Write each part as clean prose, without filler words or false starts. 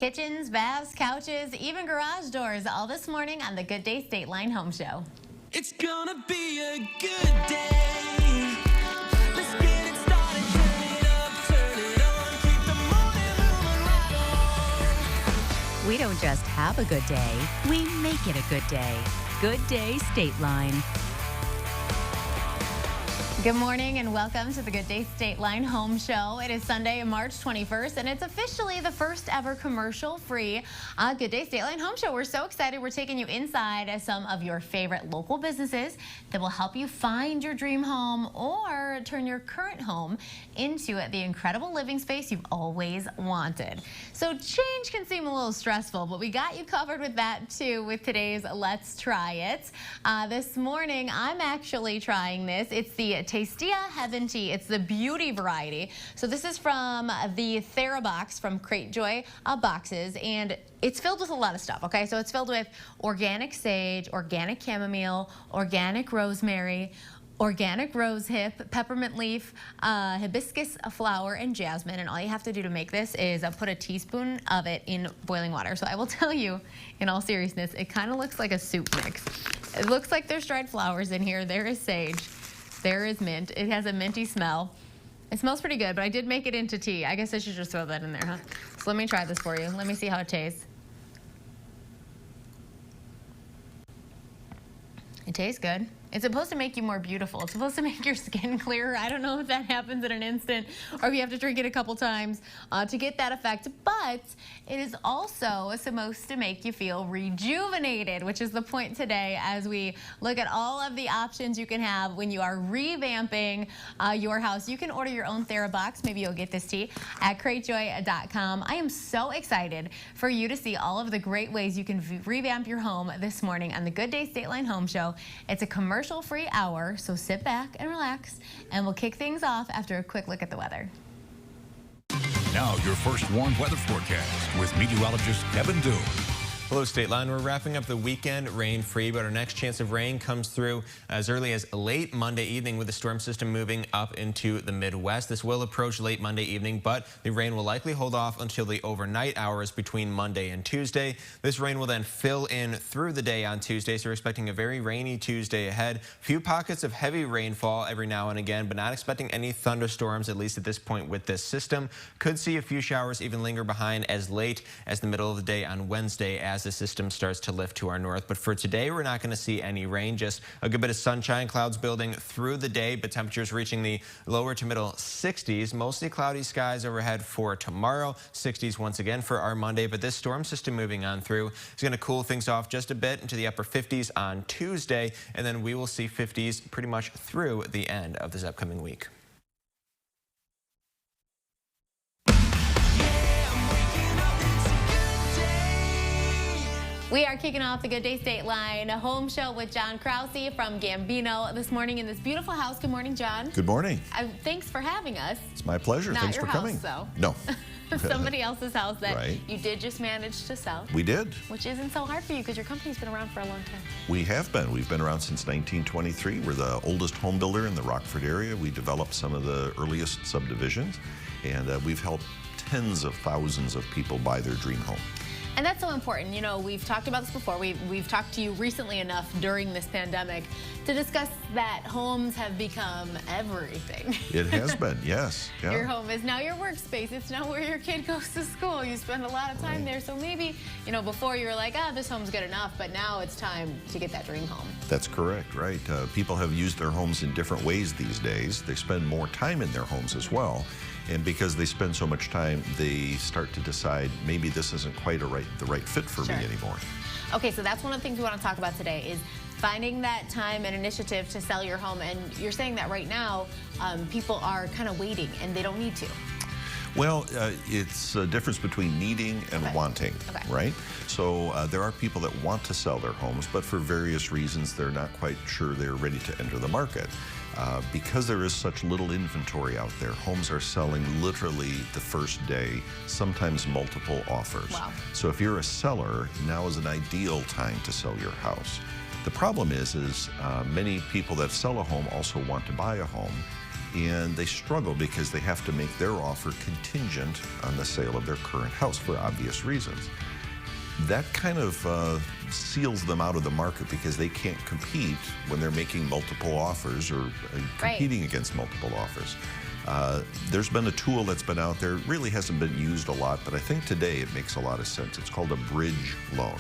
Kitchens, baths, couches, even garage doors, all this morning on the Good Day Stateline Home Show. It's gonna be a good day. Let's get it started. Turn it up, turn it on. Keep the morning moving right on. We don't just have a good day, we make it a good day. Good Day Stateline. Good morning and welcome to the Good Day Stateline Home Show. It is Sunday, March 21st, and it's officially the first ever commercial-free Good Day Stateline Home Show. We're so excited. We're taking you inside some of your favorite local businesses that will help you find your dream home or turn your current home into the incredible living space you've always wanted. So change can seem a little stressful, but we got you covered with that too with today's Let's Try It. This morning, I'm actually trying this. It's the Tastia Heaven Tea. It's the beauty variety. So this is from the TheraBox from Crate Joy boxes, and it's filled with a lot of stuff, okay? So it's filled with organic sage, organic chamomile, organic rosemary, organic rosehip, peppermint leaf, hibiscus flower, and jasmine. And all you have to do to make this is put a teaspoon of it in boiling water. So I will tell you, in all seriousness, it kind of looks like a soup mix. It looks like there's dried flowers in here. There is sage. There is mint. It has a minty smell. It smells pretty good, but I did make it into tea. I guess I should just throw that in there, huh? So let me try this for you. Let me see how it tastes. It tastes good. It's supposed to make you more beautiful. It's supposed to make your skin clearer. I don't know if that happens in an instant or if you have to drink it a couple times to get that effect, but it is also supposed to make you feel rejuvenated, which is the point today as we look at all of the options you can have when you are revamping your house. You can order your own TheraBox. Maybe you'll get this tea at cratejoy.com. I am so excited for you to see all of the great ways you can revamp your home this morning on the Good Day Stateline Home Show. It's a commercial-free hour, so sit back and relax, and we'll kick things off after a quick look at the weather. Now, your first warm weather forecast with meteorologist Kevin Doom. Hello, Stateline. We're wrapping up the weekend rain-free, but our next chance of rain comes through as early as late Monday evening with the storm system moving up into the Midwest. This will approach late Monday evening, but the rain will likely hold off until the overnight hours between Monday and Tuesday. This rain will then fill in through the day on Tuesday, so we're expecting a very rainy Tuesday ahead. Few pockets of heavy rainfall every now and again, but not expecting any thunderstorms, at least at this point with this system. Could see a few showers even linger behind as late as the middle of the day on Wednesday as the system starts to lift to our north. But for today, we're not going to see any rain, just a good bit of sunshine, clouds building through the day, but temperatures reaching the lower to middle 60s. Mostly cloudy skies overhead for tomorrow. 60s once again for our Monday, but this storm system moving on through is going to cool things off just a bit into the upper 50s on Tuesday, and then we will see 50s pretty much through the end of this upcoming week. We are kicking off the Good Day Stateline Home Show with John Krause from Gambino this morning in this beautiful house. Good morning, John. Good morning. Thanks for having us. It's my pleasure. Not Thanks your for coming. house, though. No. Somebody else's house that Right. you did just manage to sell. We did. Which isn't so hard for you because your company's been around for a long time. We have been. We've been around since 1923. We're the oldest home builder in the Rockford area. We developed some of the earliest subdivisions, and we've helped tens of thousands of people buy their dream home. And that's so important. You know, we've talked about this before. We've talked to you recently enough during this pandemic to discuss that homes have become everything. It has been, yes. Yeah. Your home is now your workspace. It's now where your kid goes to school. You spend a lot of time there. So maybe, you know, before you were like, this home's good enough, but now it's time to get that dream home. That's correct, right. People have used their homes in different ways these days. They spend more time in their homes as well. And because they spend so much time, they start to decide maybe this isn't quite the right fit for me anymore. Okay, so that's one of the things we want to talk about today is finding that time and initiative to sell your home. And you're saying that right now, people are kind of waiting and they don't need to. Well, it's a difference between needing and wanting, right? So there are people that want to sell their homes, but for various reasons, they're not quite sure they're ready to enter the market. Because there is such little inventory out there, homes are selling literally the first day, sometimes multiple offers. Wow. So if you're a seller, now is an ideal time to sell your house. The problem is many people that sell a home also want to buy a home, and they struggle because they have to make their offer contingent on the sale of their current house for obvious reasons. That kind of seals them out of the market because they can't compete when they're making multiple offers or competing against multiple offers. There's been a tool that's been out there, really hasn't been used a lot, but I think today it makes a lot of sense. It's called a bridge loan.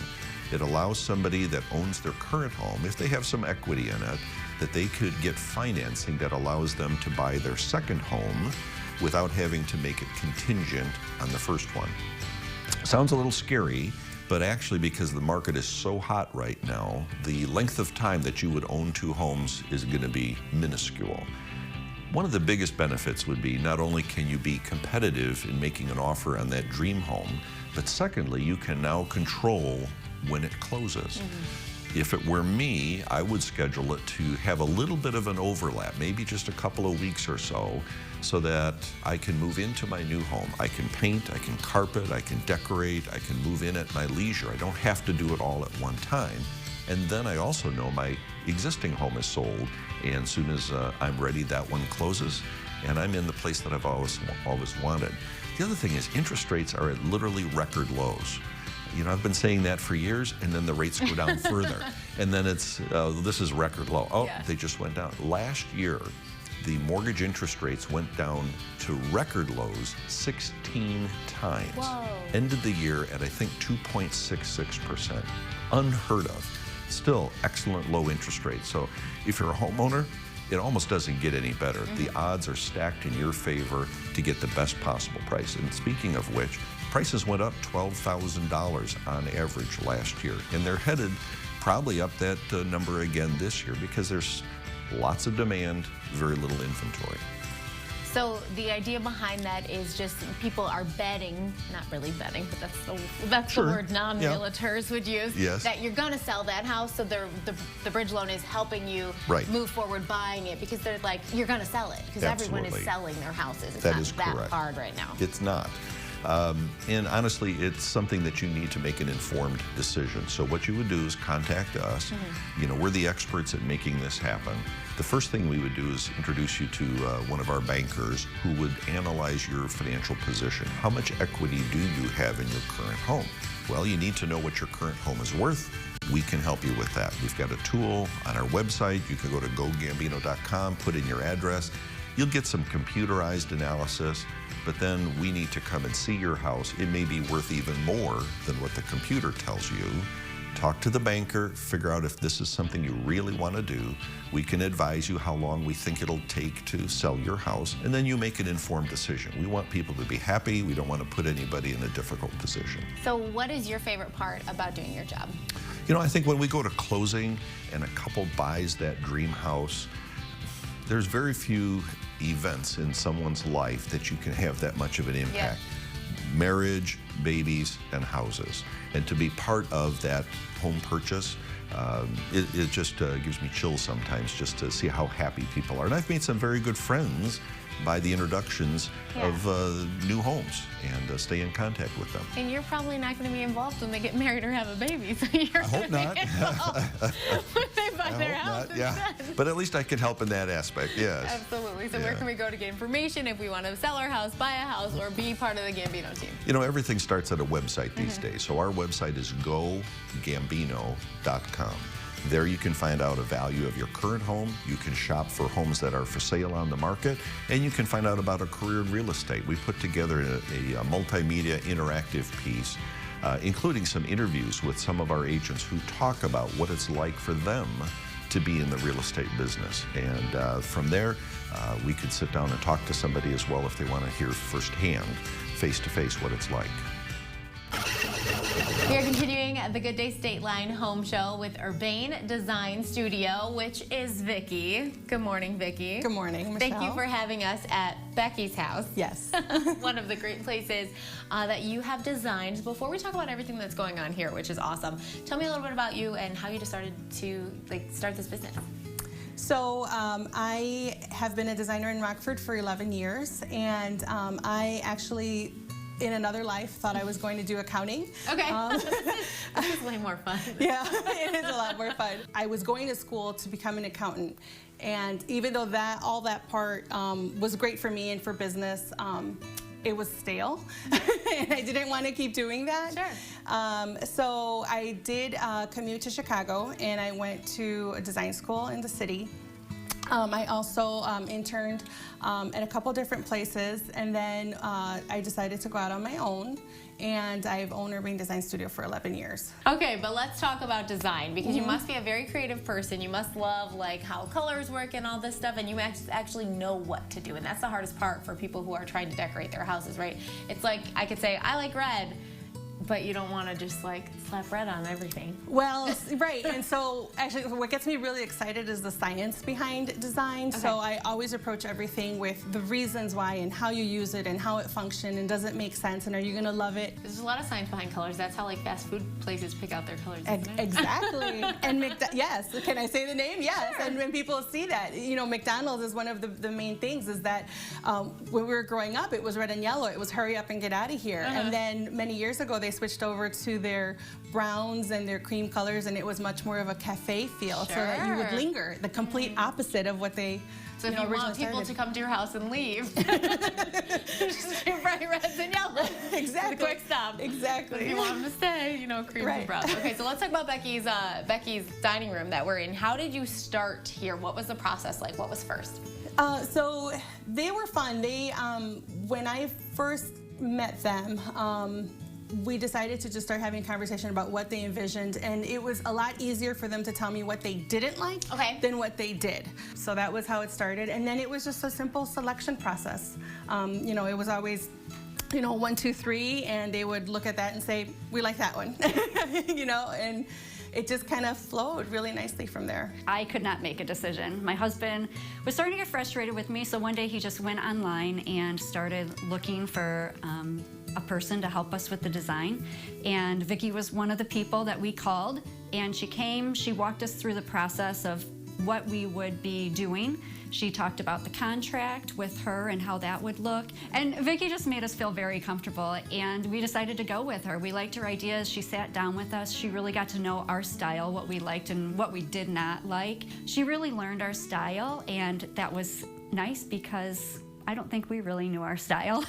It allows somebody that owns their current home, if they have some equity in it, that they could get financing that allows them to buy their second home without having to make it contingent on the first one. Sounds a little scary, but actually because the market is so hot right now, the length of time that you would own two homes is going to be minuscule. One of the biggest benefits would be not only can you be competitive in making an offer on that dream home, but secondly, you can now control when it closes. If it were me, I would schedule it to have a little bit of an overlap, maybe just a couple of weeks or so that I can move into my new home. I can paint, I can carpet, I can decorate, I can move in at my leisure. I don't have to do it all at one time. And then I also know my existing home is sold, and as soon as I'm ready, that one closes, and I'm in the place that I've always wanted. The other thing is interest rates are at literally record lows. You know, I've been saying that for years, and then the rates go down further. And then it's, this is record low. Oh, yeah. They just went down. Last year, the mortgage interest rates went down to record lows 16 times. Whoa. Ended the year at, I think, 2.66%. Unheard of. Still excellent low interest rates. So if you're a homeowner, it almost doesn't get any better. The odds are stacked in your favor to get the best possible price. And speaking of which, prices went up $12,000 on average last year. And they're headed probably up that number again this year because there's lots of demand, very little inventory. So the idea behind that is just people are betting, not really betting, but that's Sure. the word non-realtors would use, Yes. that you're going to sell that house, so the bridge loan is helping you move forward buying it because they're like, you're going to sell it because everyone is selling their houses. It's not that hard right now. It's not. And honestly, it's something that you need to make an informed decision. So what you would do is contact us. You know, we're the experts at making this happen. The first thing we would do is introduce you to one of our bankers who would analyze your financial position. How much equity do you have in your current home? Well, you need to know what your current home is worth. We can help you with that. We've got a tool on our website. You can go to gogambino.com, put in your address. You'll get some computerized analysis, but then we need to come and see your house. It may be worth even more than what the computer tells you. Talk to the banker, figure out if this is something you really want to do. We can advise you how long we think it'll take to sell your house, and then you make an informed decision. We want people to be happy. We don't want to put anybody in a difficult position. So what is your favorite part about doing your job? You know, I think when we go to closing and a couple buys that dream house, there's very few events in someone's life that you can have that much of an impact. Marriage, babies, and houses. And to be part of that home purchase, it just gives me chills sometimes just to see how happy people are. And I've made some very good friends by the introductions of new homes and stay in contact with them. And you're probably not going to be involved when they get married or have a baby, so you're I hope not. when they buy their house Yeah, but at least I can help in that aspect, yes. Absolutely. So where can we go to get information if we want to sell our house, buy a house, or be part of the Gambino team? You know, everything starts at a website these days. So our website is gogambino.com. There you can find out a value of your current home. You can shop for homes that are for sale on the market, and you can find out about a career in real estate. We put together a multimedia interactive piece, including some interviews with some of our agents who talk about what it's like for them to be in the real estate business. And from there, we could sit down and talk to somebody as well if they want to hear firsthand, face-to-face, what it's like. We are continuing the Good Day Stateline Home Show with Urbane Design Studio, which is Vicki. Good morning, Vicki. Good morning, Michelle. Thank you for having us at Becky's house. Yes. One of the great places that you have designed. Before we talk about everything that's going on here, which is awesome, tell me a little bit about you and how you decided to start this business. So I have been a designer in Rockford for 11 years, and I actually in another life, thought I was going to do accounting. Okay. This is way more fun. Yeah, it is a lot more fun. I was going to school to become an accountant, and even though all that part was great for me and for business, it was stale, and I didn't want to keep doing that. Sure. So I did commute to Chicago, and I went to a design school in the city. I also interned at a couple different places, and then I decided to go out on my own, and I've owned Urban Design Studio for 11 years. Okay, but let's talk about design, because you must be a very creative person. You must love like how colors work and all this stuff, and you actually know what to do, and that's the hardest part for people who are trying to decorate their houses, right? It's like I could say, I like red, but you don't want to just like slap red on everything. Well, right, and so actually what gets me really excited is the science behind design. Okay. So I always approach everything with the reasons why and how you use it and how it functions and does it make sense and are you going to love it. There's a lot of science behind colors. That's how like fast food places pick out their colors, isn't it? Exactly. And yes, can I say the name? Yes. Sure. And when people see that, you know, McDonald's is one of the main things is that when we were growing up, it was red and yellow. It was hurry up and get out of here. And then many years ago, they switched over to their browns and their cream colors, and it was much more of a cafe feel, so that you would linger. The complete opposite of what they. So if you want people to come to your house and leave, just do bright reds and yellows. Exactly. The quick stop. Exactly. But if you want them to stay, you know, creams and browns. Okay, so let's talk about Becky's dining room that we're in. How did you start here? What was the process like? What was first? So they were fun. They when I first met them. We decided to just start having a conversation about what they envisioned, and it was a lot easier for them to tell me what they didn't like than what they did. So that was how it started, and then it was just a simple selection process. You know, it was always, you know, 1, 2, 3, and they would look at that and say, we like that one, you know, and it just kind of flowed really nicely from there. I could not make a decision. My husband was starting to get frustrated with me, so one day he just went online and started looking for a person to help us with the design. And Vicki was one of the people that we called, and she came, she walked us through the process of what we would be doing. She talked about the contract with her and how that would look. And Vicki just made us feel very comfortable, and we decided to go with her. We liked her ideas. She sat down with us. She really got to know our style, what we liked and what we did not like. She really learned our style, and that was nice because I don't think we really knew our style.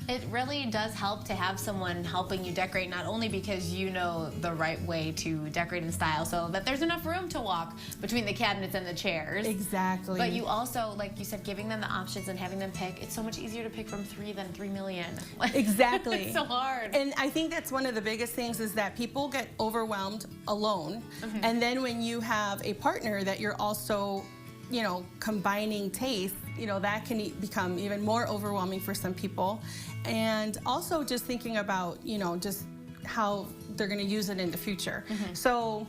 It really does help to have someone helping you decorate, not only because you know the right way to decorate in style, so that there's enough room to walk between the cabinets and the chairs. Exactly. But you also, like you said, giving them the options and having them pick. It's so much easier to pick from 3 than 3 million. Exactly. It's so hard. And I think that's one of the biggest things is that people get overwhelmed alone. And then when you have a partner that you're also, you know, combining tastes, you know, that can become even more overwhelming for some people. And also just thinking about, you know, just how they're going to use it in the future. So,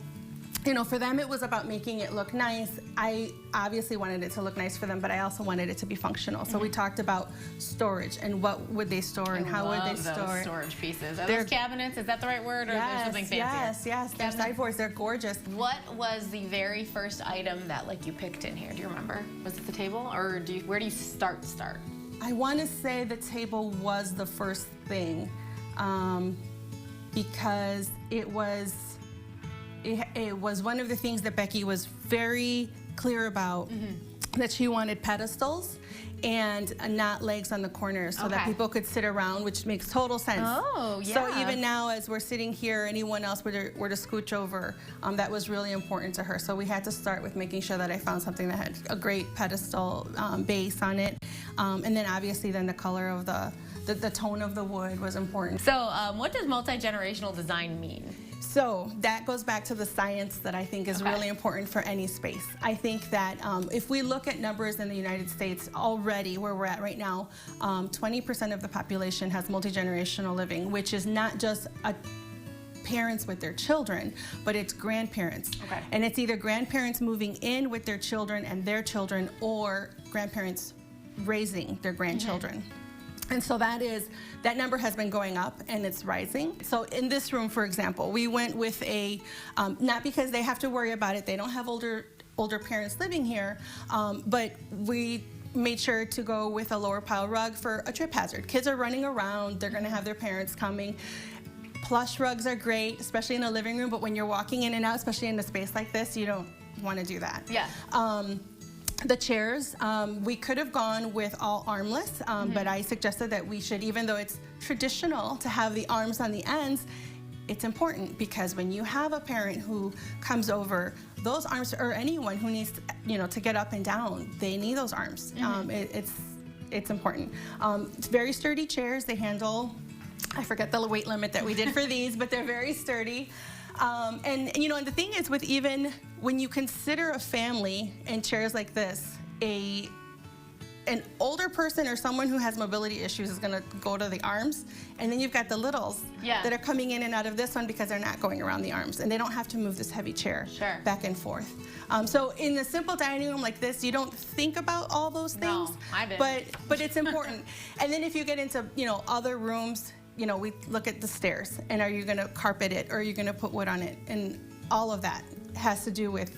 you know, for them it was about making it look nice. I obviously wanted it to look nice for them, but I also wanted it to be functional. So we talked about storage and what would they store and how would they store it. Storage pieces. Are those cabinets? Is that the right word, or is there something fancier? Yes. They're sideboards. They're gorgeous. What was the very first item that like you picked in here? Do you remember? Was it the table, or where do you start? I want to say the table was the first thing, because it was one of the things that Becky was very clear about, that she wanted pedestals and not legs on the corners, so that people could sit around, which makes total sense. Oh, yeah. So even now, as we're sitting here, anyone else were to scooch over, that was really important to her. So we had to start with making sure that I found something that had a great pedestal base on it. And then obviously then the color of the tone of the wood was important. So what does multi-generational design mean? So that goes back to the science that I think is really important for any space. I think that if we look at numbers in the United States already, where we're at right now, 20% of the population has multi-generational living, which is not just parents with their children, but it's grandparents. And it's either grandparents moving in with their children and their children, or grandparents raising their grandchildren. And so that number has been going up and it's rising. So in this room, for example, we went with not because they have to worry about it, they don't have older parents living here, but we made sure to go with a lower pile rug for a trip hazard. Kids are running around, they're gonna have their parents coming. Plush rugs are great, especially in a living room, but when you're walking in and out, especially in a space like this, you don't want to do that. Yeah. The chairs, we could have gone with all armless, but I suggested that we should, even though it's traditional to have the arms on the ends, it's important because when you have a parent who comes over, those arms, or anyone who needs, to get up and down, they need those arms. It's important. It's very sturdy chairs. They handle, I forget the weight limit that we did for these, but they're very sturdy. And the thing is, with even when you consider a family and chairs like this, an older person or someone who has mobility issues is going to go to the arms, and then you've got the littles that are coming in and out of this one because they're not going around the arms, and they don't have to move this heavy chair back and forth. So in a simple dining room like this, you don't think about all those things, I didn't. but it's important. And then if you get into other rooms, we look at the stairs, and are you going to carpet it, or are you going to put wood on it, and all of that has to do with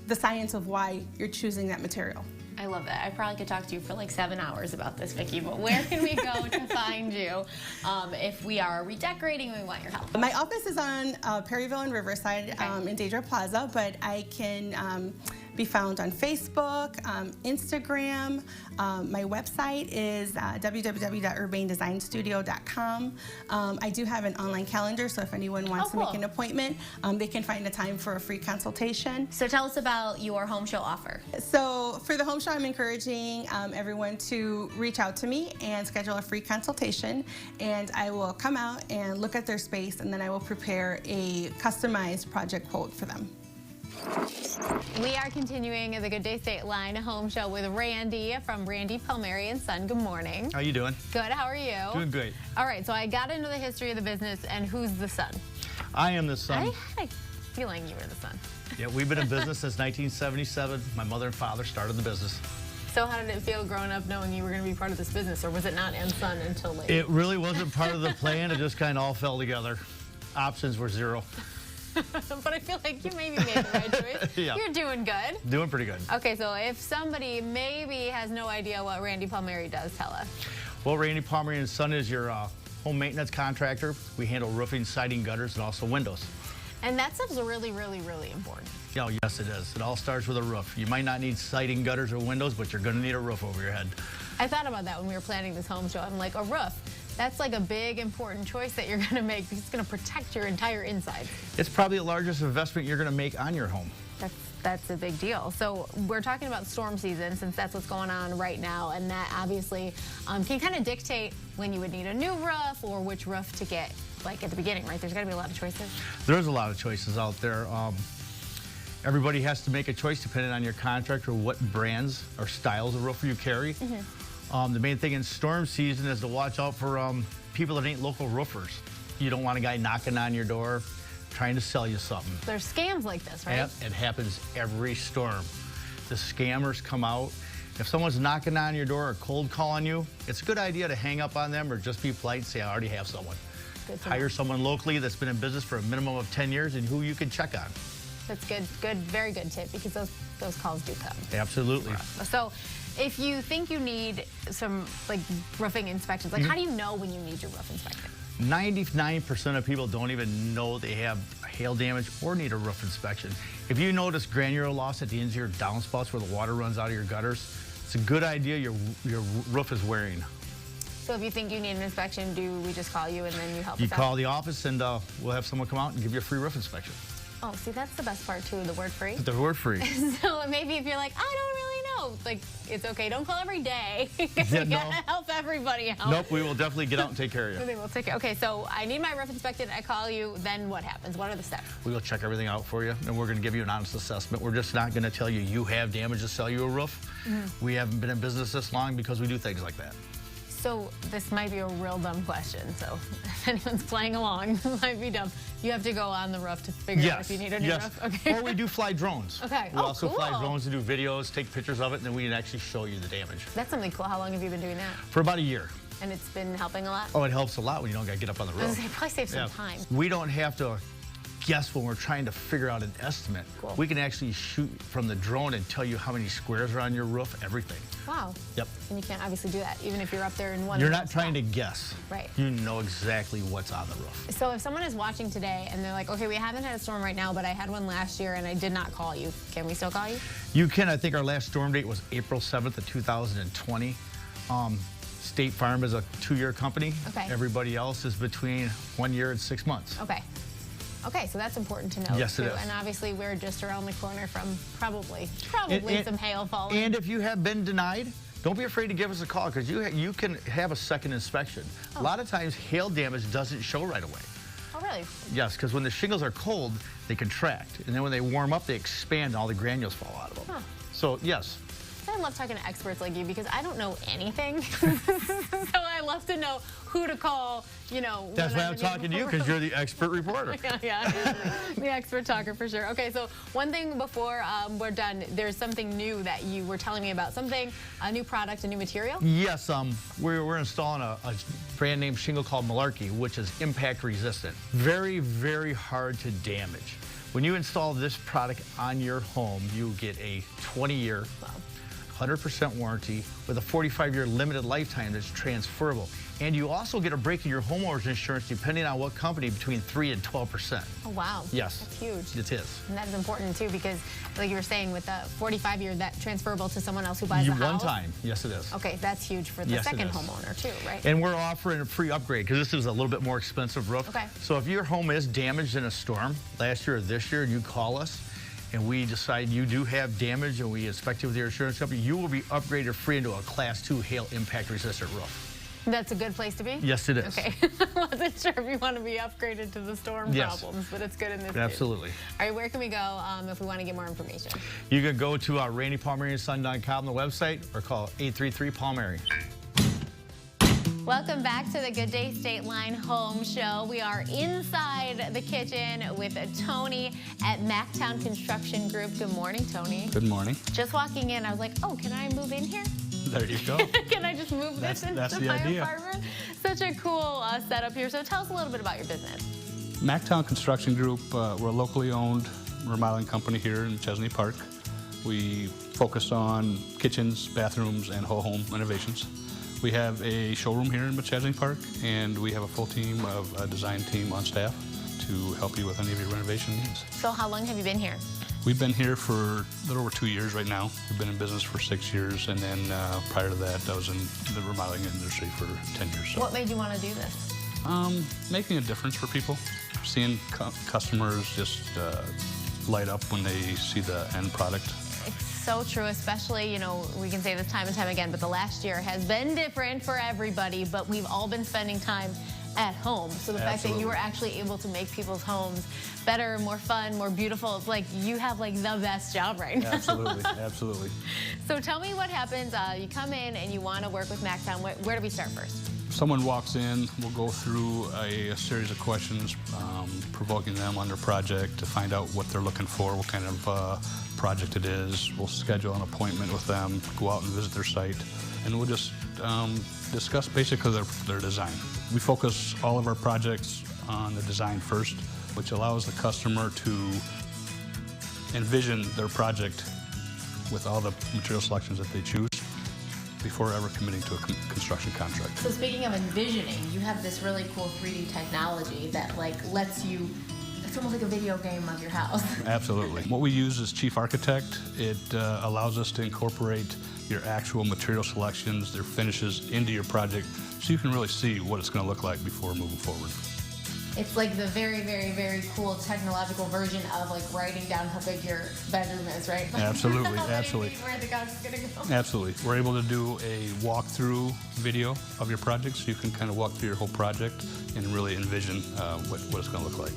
the science of why you're choosing that material. I love that. I probably could talk to you for like 7 hours about this, Vicki, but where can we go to find you if we are redecorating and we want your help? My office is on Perryville and Riverside in Deidre Plaza, but I can be found on Facebook, Instagram. My website is www.urbanedesignstudio.com. I do have an online calendar, so if anyone wants to make an appointment, they can find a time for a free consultation. So tell us about your home show offer. So for the home show, I'm encouraging everyone to reach out to me and schedule a free consultation, and I will come out and look at their space, and then I will prepare a customized project quote for them. We are continuing the Good Day Stateline home show with Randy from Randy Palmieri & Son. Good morning. How you doing? Good. How are you? Doing great. All right. So I got into the history of the business, and who's the son? I am the son. I had a feeling you were the son. Yeah, we've been in business since 1977. My mother and father started the business. So how did it feel growing up knowing you were going to be part of this business, or was it not and son until later? It really wasn't part of the plan. It just kind of all fell together. Options were zero. But I feel like you maybe made the right choice. Yeah. You're doing good. Doing pretty good. Okay, so if somebody maybe has no idea what Randy Palmieri does, tell us. Well, Randy Palmieri & Son is your home maintenance contractor. We handle roofing, siding, gutters, and also windows. And that stuff's really, really, really important. Oh, yes, it is. It all starts with a roof. You might not need siding, gutters, or windows, but you're going to need a roof over your head. I thought about that when we were planning this home show. I'm like, a roof. That's like a big, important choice that you're going to make because it's going to protect your entire inside. It's probably the largest investment you're going to make on your home. That's a big deal. So we're talking about storm season since that's what's going on right now, and that obviously can kind of dictate when you would need a new roof or which roof to get, like at the beginning, right? There's got to be a lot of choices. There's a lot of choices out there. Everybody has to make a choice depending on your contract or what brands or styles of roof you carry. The main thing in storm season is to watch out for people that ain't local roofers. You don't want a guy knocking on your door trying to sell you something. There's scams like this, right? Yep, it happens every storm. The scammers come out. If someone's knocking on your door or cold calling you, it's a good idea to hang up on them or just be polite and say, I already have someone. Hire someone locally that's been in business for a minimum of 10 years and who you can check on. That's good, very good tip because those calls do come. Absolutely. So if you think you need some like roofing inspections, like how do you know when you need your roof inspected? 99% of people don't even know they have hail damage or need a roof inspection. If you notice granular loss at the ends of your downspouts where the water runs out of your gutters, it's a good idea your roof is wearing. So if you think you need an inspection, do we just call you and then you help us out? You call the office and we'll have someone come out and give you a free roof inspection. Oh, see, that's the best part too, the word free. The word free. So maybe if you're like, I don't really know, like, it's okay, don't call every day. Because we gotta help everybody out. Nope, we will definitely get out and take care of you. They will take it. Okay, so I need my roof inspected, I call you, then what happens? What are the steps? We will check everything out for you, and we're gonna give you an honest assessment. We're just not gonna tell you you have damage to sell you a roof. We haven't been in business this long because we do things like that. So this might be a real dumb question, so if anyone's playing along, it might be dumb. You have to go on the roof to figure out if you need a new roof? Okay. Or we do fly drones. Okay. We also fly cool. drones to do videos, take pictures of it, and then we can actually show you the damage. That's something cool. How long have you been doing that? For about a year. And it's been helping a lot? Oh, it helps a lot when you don't got to get up on the roof. It probably saves some time. We don't have to guess when we're trying to figure out an estimate. Cool. We can actually shoot from the drone and tell you how many squares are on your roof, everything. Wow. Yep. And you can't obviously do that, even if you're up there in one. You're not trying to guess. Right. You know exactly what's on the roof. So if someone is watching today and they're like, okay, we haven't had a storm right now, but I had one last year and I did not call you, can we still call you? You can. I think our last storm date was April 7th of 2020. State Farm is a 2-year company. Okay. Everybody else is between 1 year and 6 months. Okay. Okay, so that's important to know. Yes, it too. is. And obviously we're just around the corner from probably And- some hail falling. And if you have been denied, don't be afraid to give us a call because you can have a second inspection. A lot of times hail damage doesn't show right away. Oh, really? Yes, because when the shingles are cold, they contract. And then when they warm up, they expand and all the granules fall out of them. Huh. So, yes. I love talking to experts like you because I don't know anything. So I love to know who to call, you know. That's why I'm talking to you, because you're the expert reporter. Yeah, the expert talker for sure. Okay, so one thing before we're done, there's something new that you were telling me about, a new product, a new material? Yes, we're installing a brand name shingle called Malarkey, which is impact resistant. Very, very hard to damage. When you install this product on your home, you get a 20-year, 100% warranty with a 45-year limited lifetime that's transferable. And you also get a break in your homeowner's insurance depending on what company, between 3 and 12%. Oh, wow. Yes. That's huge. It is. And that is important, too, because like you were saying, with the 45-year, that's transferable to someone else who buys a house? One time. Yes, it is. Okay, that's huge for the Yes, it second is. homeowner, too, right? And we're offering a free upgrade because this is a little bit more expensive roof. Okay. So if your home is damaged in a storm last year or this year, and you call us, and we decide you do have damage and we inspect you with your insurance company, you will be upgraded free into a Class 2 hail impact resistant roof. That's a good place to be? Yes, it is. Okay. I wasn't sure if you want to be upgraded to the storm problems, but it's good in this case. Absolutely. All right, where can we go if we want to get more information? You can go to RandyPalmieriSon.com, the website, or call 833-PALMIERI. Welcome back to the Good Day Stateline Home Show. We are inside the kitchen with Tony at Mactown Construction Group. Good morning, Tony. Good morning. Just walking in, I was like, oh, can I move in here? There you go. Can I just move this into that's the my idea. apartment? Such a cool setup here. So tell us a little bit about your business. Mactown Construction Group, we're a locally owned remodeling company here in Chesney Park. We focus on kitchens, bathrooms, and whole home renovations. We have a showroom here in Chesney Park, and we have a full team of a design team on staff to help you with any of your renovation needs. So how long have you been here? We've been here for a little over 2 years right now. We've been in business for 6 years, and then prior to that, I was in the remodeling industry for 10 years. So. What made you want to do this? Making a difference for people. Seeing customers just light up when they see the end product. It's so true, especially, you know, we can say this time and time again, but the last year has been different for everybody, but we've all been spending time at home. So the fact that you were actually able to make people's homes better, more fun, more beautiful, it's like you have like the best job right now. Absolutely, absolutely. So tell me what happens. You come in and you want to work with Mactown. Where do we start first? If someone walks in, we'll go through a series of questions, provoking them on their project to find out what they're looking for, what kind of project it is. We'll schedule an appointment with them, go out and visit their site, and we'll just discuss basically their design. We focus all of our projects on the design first, which allows the customer to envision their project with all the material selections that they choose before ever committing to a construction contract. So speaking of envisioning, you have this really cool 3D technology that like lets you, it's almost like a video game of your house. Absolutely. What we use is Chief Architect. It allows us to incorporate your actual material selections, their finishes into your project, so you can really see what it's going to look like before moving forward. It's like the very, very, very cool technological version of like writing down how big your bedroom is, right? Absolutely, absolutely. Where the couch is gonna go. Absolutely. We're able to do a walkthrough video of your project, so you can kind of walk through your whole project and really envision what it's going to look like.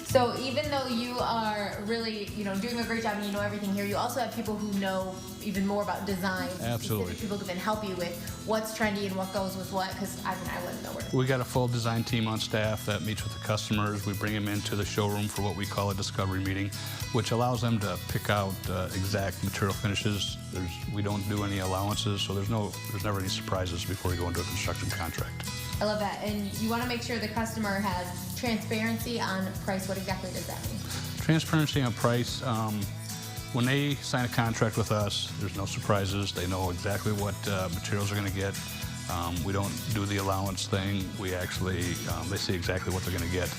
So even though you are really, you know, doing a great job and you know everything here, you also have people who know even more about design. Absolutely. Specific people who can help you with what's trendy and what goes with what, because I wouldn't know where to. We got a full design team on staff that meets with the customers. We bring them into the showroom for what we call a discovery meeting, which allows them to pick out exact material finishes. We don't do any allowances, so there's never any surprises before we go into a construction contract. I love that. And you want to make sure the customer has transparency on price. What exactly does that mean? Transparency on price. When they sign a contract with us, there's no surprises. They know exactly what materials they're going to get. We don't do the allowance thing. We actually, they see exactly what they're going to get.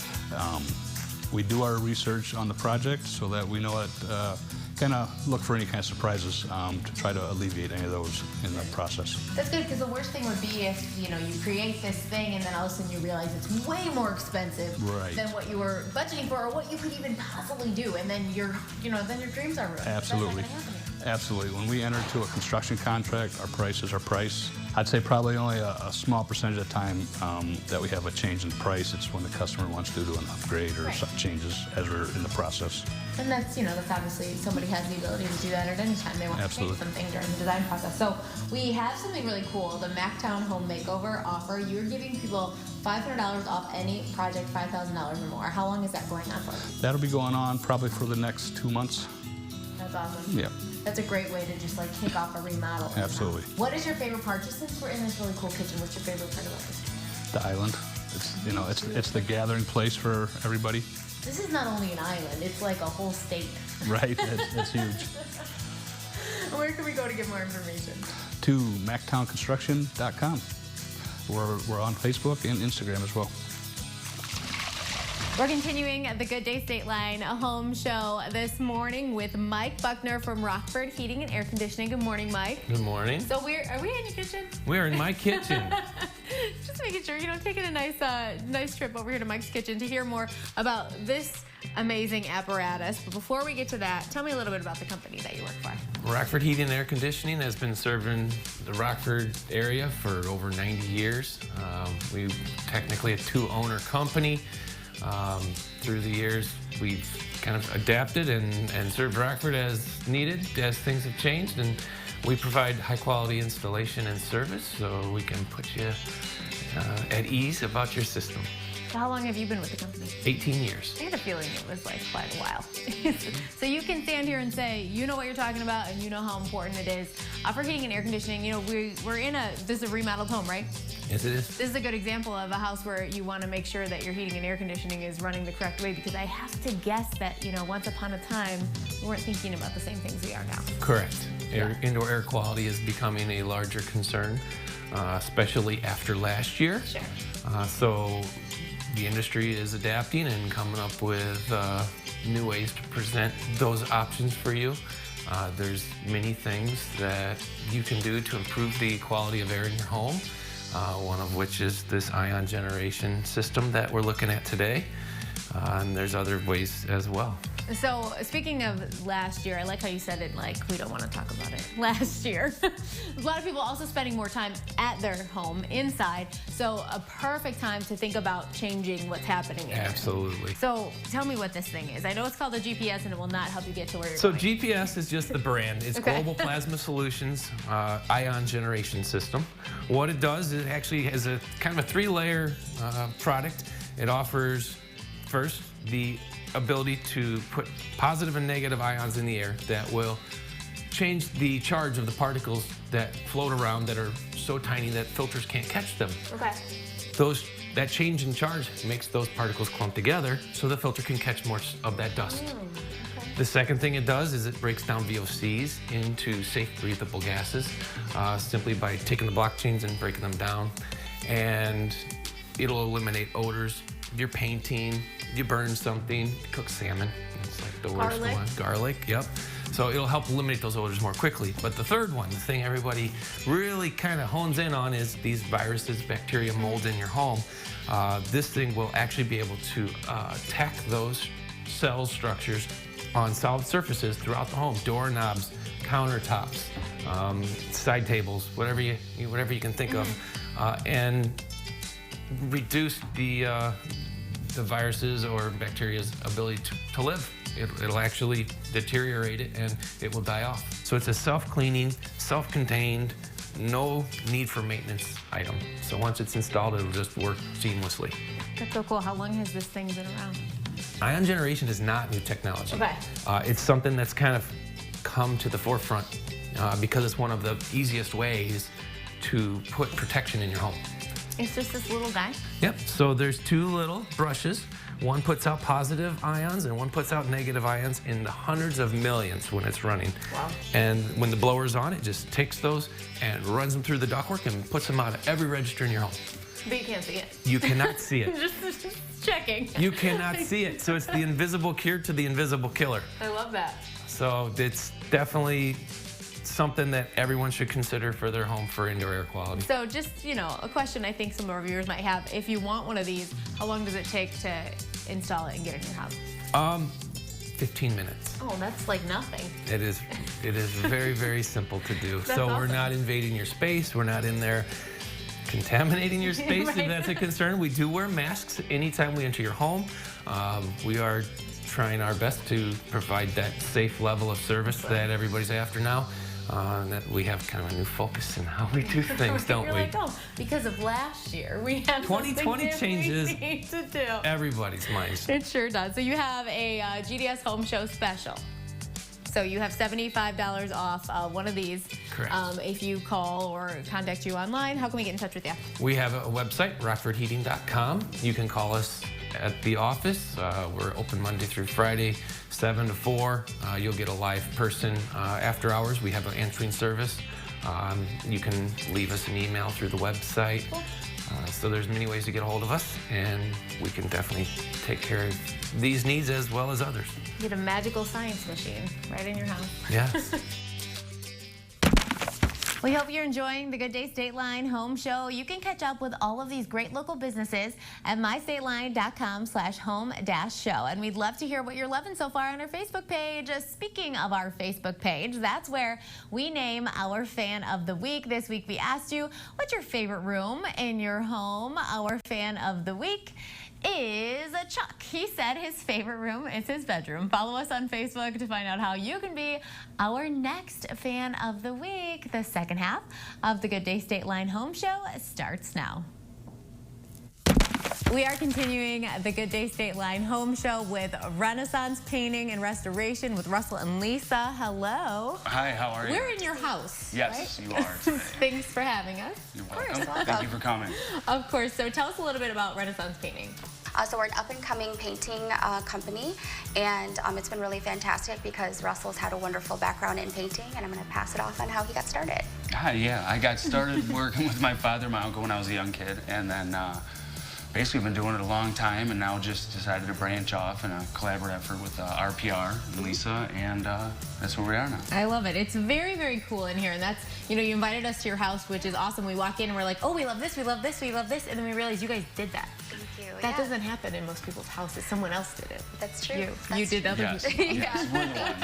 We do our research on the project so that we know that kind of look for any kind of surprises to try to alleviate any of those in the process. That's good, because the worst thing would be if you create this thing and then all of a sudden you realize it's way more expensive than what you were budgeting for or what you could even possibly do, and then your dreams are ruined. Absolutely. Absolutely. When we enter into a construction contract, our price is our price. I'd say probably only a small percentage of the time that we have a change in price. It's when the customer wants to do an upgrade or some changes as we're in the process. And that's obviously somebody has the ability to do that at any time they want to change something during the design process. So we have something really cool, the Mactown Home Makeover offer. You're giving people $500 off any project, $5,000 or more. How long is that going on for? That'll be going on probably for the next 2 months. That's awesome. Yeah. That's a great way to just kick off a remodel. Absolutely. What is your favorite part? Just since we're in this really cool kitchen, what's your favorite part about this? The island. It's the gathering place for everybody. This is not only an island, it's like a whole state. Right, it's huge. Where can we go to get more information? To mactownconstruction.com. We're on Facebook and Instagram as well. We're continuing the Good Day Stateline home show this morning with Mike Buckner from Rockford Heating and Air Conditioning. Good morning, Mike. Good morning. So are we in your kitchen? We're in my kitchen. Just making sure, taking a nice trip over here to Mike's kitchen to hear more about this amazing apparatus. But before we get to that, tell me a little bit about the company that you work for. Rockford Heating and Air Conditioning has been serving the Rockford area for over 90 years. We're technically a two-owner company. Through the years, we've kind of adapted and served Rockford as needed as things have changed, and we provide high-quality installation and service so we can put you at ease about your system. So how long have you been with the company? 18 years. I had a feeling it was quite a while. So you can stand here and say, you know what you're talking about and you know how important it is. For heating and air conditioning, we're in this is a remodeled home, right? Yes, it is. This is a good example of a house where you want to make sure that your heating and air conditioning is running the correct way, because I have to guess that, once upon a time, we weren't thinking about the same things we are now. Correct. Indoor air quality is becoming a larger concern, especially after last year. Sure. So the industry is adapting and coming up with new ways to present those options for you. There's many things that you can do to improve the quality of air in your home, one of which is this ion generation system that we're looking at today. And there's other ways as well. So speaking of last year, I like how you said it we don't want to talk about it. Last year. A lot of people also spending more time at their home, inside. So a perfect time to think about changing what's happening in Absolutely. So tell me what this thing is. I know it's called a GPS and it will not help you get to where you're going. So GPS is just the brand. It's Global Plasma Solutions ion generation system. What it does is it actually is a kind of a 3-layer product. It offers first the ability to put positive and negative ions in the air that will change the charge of the particles that float around that are so tiny that filters can't catch them. Okay. That change in charge makes those particles clump together so the filter can catch more of that dust. Okay. The second thing it does is it breaks down VOCs into safe breathable gases simply by taking the block chains and breaking them down. And it'll eliminate odors. You're painting, you burn something, you cook salmon. It's like the worst one. Garlic, yep. So it'll help eliminate those odors more quickly. But the third one, the thing everybody really kind of hones in on, is these viruses, bacteria, mold in your home. This thing will actually be able to attack those cell structures on solid surfaces throughout the home. Doorknobs, countertops, side tables, whatever you can think of. And reduce the viruses or bacteria's ability to live. It'll actually deteriorate it and it will die off. So it's a self-cleaning, self-contained, no need for maintenance item. So once it's installed, it'll just work seamlessly. That's so cool. How long has this thing been around? Ion generation is not new technology. Okay. It's something that's kind of come to the forefront because it's one of the easiest ways to put protection in your home. It's just this little guy? Yep, so there's 2 little brushes. One puts out positive ions and one puts out negative ions in the hundreds of millions when it's running. Wow. And when the blower's on, it just takes those and runs them through the ductwork and puts them out of every register in your home. But you can't see it. You cannot see it. just checking. You cannot see it. So it's the invisible cure to the invisible killer. I love that. So it's definitely something that everyone should consider for their home for indoor air quality. So just, a question I think some of our viewers might have. If you want one of these, how long does it take to install it and get it in your house? 15 minutes. Oh, that's like nothing. It is very, very simple to do. That's so awesome. we're not invading your space. We're not in there contaminating your space, Right. if that's a concern. We do wear masks anytime we enter your home. We are trying our best to provide that safe level of service that everybody's after now. That we have kind of a new focus in how we do things, don't You're we? like, oh, because of last year, we have 2020 changes we need to do. everybody's minds. It sure does. So you have a GDS Home Show special. So you have $75 off one of these. Correct. If you call or contact you online, how can we get in touch with you? We have a website, rockfordheating.com. You can call us at the office. We're open Monday through Friday, 7 to 4. You'll get a live person after hours. We have an answering service. You can leave us an email through the website. So there's many ways to get a hold of us, and we can definitely take care of these needs as well as others. Get a magical science machine right in your house. Yes. We hope you're enjoying the Good Day Stateline Home Show. You can catch up with all of these great local businesses at mystateline.com/home-show. And we'd love to hear what you're loving so far on our Facebook page. Speaking of our Facebook page, that's where we name our fan of the week. This week we asked you, what's your favorite room in your home? Our fan of the week is Chuck. He said his favorite room is his bedroom. Follow us on Facebook to find out how you can be our next fan of the week. The second half of the Good Day Stateline Home Show starts now. We are continuing the Good Day Stateline Home Show with Renaissance Painting and Restoration with Russell and Lisa. Hello. Hi, how are you? We're in your house. Yes, right? you are today. Thanks for having us. You're Of course, welcome. Thank you for coming. Of course. So tell us a little bit about Renaissance Painting. So we're an up-and-coming painting company, and it's been really fantastic because Russell's had a wonderful background in painting, and I'm going to pass it off on how he got started. Hi, yeah, I got started working with my father and my uncle when I was a young kid, and then basically been doing it a long time, and now just decided to branch off in a collaborative effort with RPR and Lisa, and that's where we are now. I love it. It's very, very cool in here, and that's, you invited us to your house, which is awesome. We walk in and we're like, oh, we love this, we love this, we love this, and then we realize you guys did that. Thank you. That doesn't happen in most people's houses. Someone else did it. That's true. You did other Yes. people. Yes, we're the ones.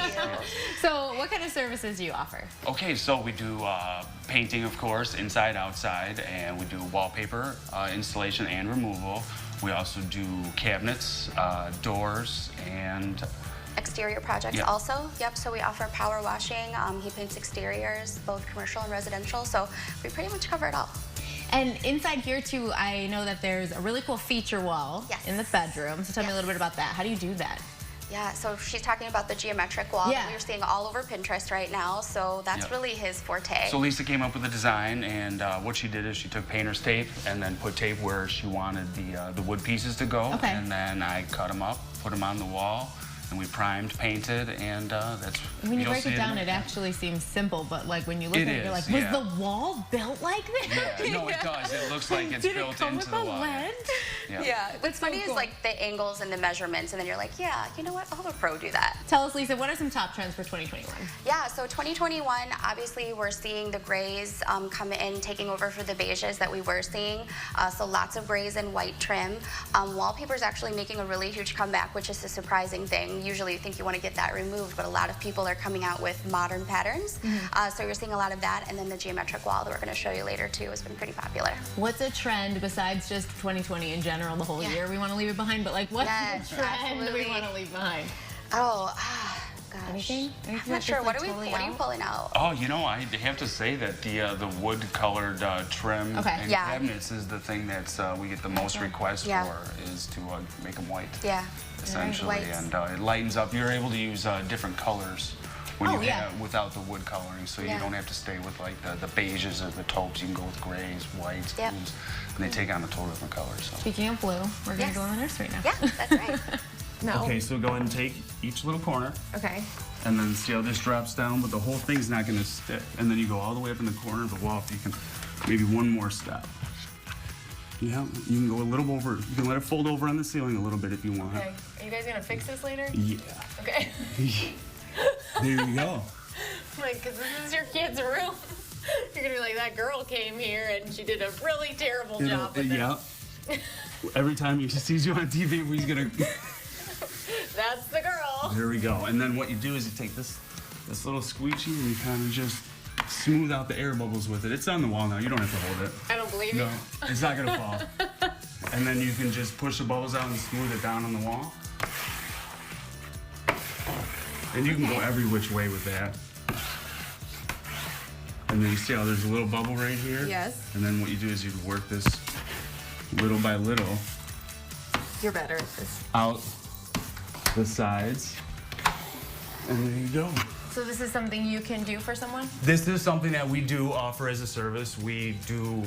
So what kind of services do you offer? Okay, so we do painting, of course, inside, outside, and we do wallpaper installation and removal. We also do cabinets, doors, and Exterior projects also. Yep, so we offer power washing. He paints exteriors, both commercial and residential, so we pretty much cover it all. And inside here, too, I know that there's a really cool feature wall in the bedroom. So tell me a little bit about that. How do you do that? Yeah, so she's talking about the geometric wall that we're seeing all over Pinterest right now, so that's really his forte. So Lisa came up with the design, and what she did is she took painter's tape and then put tape where she wanted the wood pieces to go, and then I cut them up, put them on the wall, and we primed, painted, and that's. When you break it down, it actually seems simple, but like when you look at it, you're like, was the wall built like this? Yeah, no, it does. It looks like it's Did built it come into with the a wall. lens? Yeah, what's funny is like the angles and the measurements, and then you're like, yeah, you know what, I'll have a pro do that. Tell us, Lisa, what are some top trends for 2021? Yeah, so 2021, obviously we're seeing the grays come in, taking over for the beiges that we were seeing. So lots of grays and white trim. Wallpaper is actually making a really huge comeback, which is a surprising thing. Usually you think you want to get that removed, but a lot of people are coming out with modern patterns. So you're seeing a lot of that, and then the geometric wall that we're going to show you later too has been pretty popular. What's a trend besides just 2020 in general, the whole year? We want to leave it behind, but like what's the trend we want to leave behind? Oh, gosh. Anything? I'm not sure. What are you pulling out? Oh, you know, I have to say that the wood-colored trim and cabinets is the thing that's we get the most requests for, is to make them white. Yeah. Essentially, and it lightens up. You're able to use different colors when Oh, you yeah. have without the wood coloring, so Yeah. you don't have to stay with like the beiges or the taupes. You can go with grays, whites, Yep. blues, and they take on a total different color. So. Speaking of blue, we're going to Yes. go in the nursery now. Yeah, that's right. No. Okay, so go ahead and take each little corner, Okay. and then see how this drops down, but the whole thing's not going to stick. And then you go all the way up in the corner of the wall. If you can, maybe one more step. Yeah, you can go a little over. You can let it fold over on the ceiling a little bit if you want. Okay. Are you guys going to fix this later? Yeah. Okay. There you go. Like, because this is your kid's room. You're going to be like, that girl came here and she did a really terrible job with Yeah. Every time he sees you on TV, he's gonna. That's the girl. There we go. And then what you do is you take this little squeegee and you kind of just smooth out the air bubbles with it. It's on the wall now. You don't have to hold it. I don't believe No, you. it's not gonna fall. And then you can just push the bubbles out and smooth it down on the wall. And you can go every which way with that. And then you see how there's a little bubble right here? Yes. And then what you do is you work this little by little You're better at this. out the sides. And there you go. So this is something you can do for someone? This is something that we do offer as a service. We do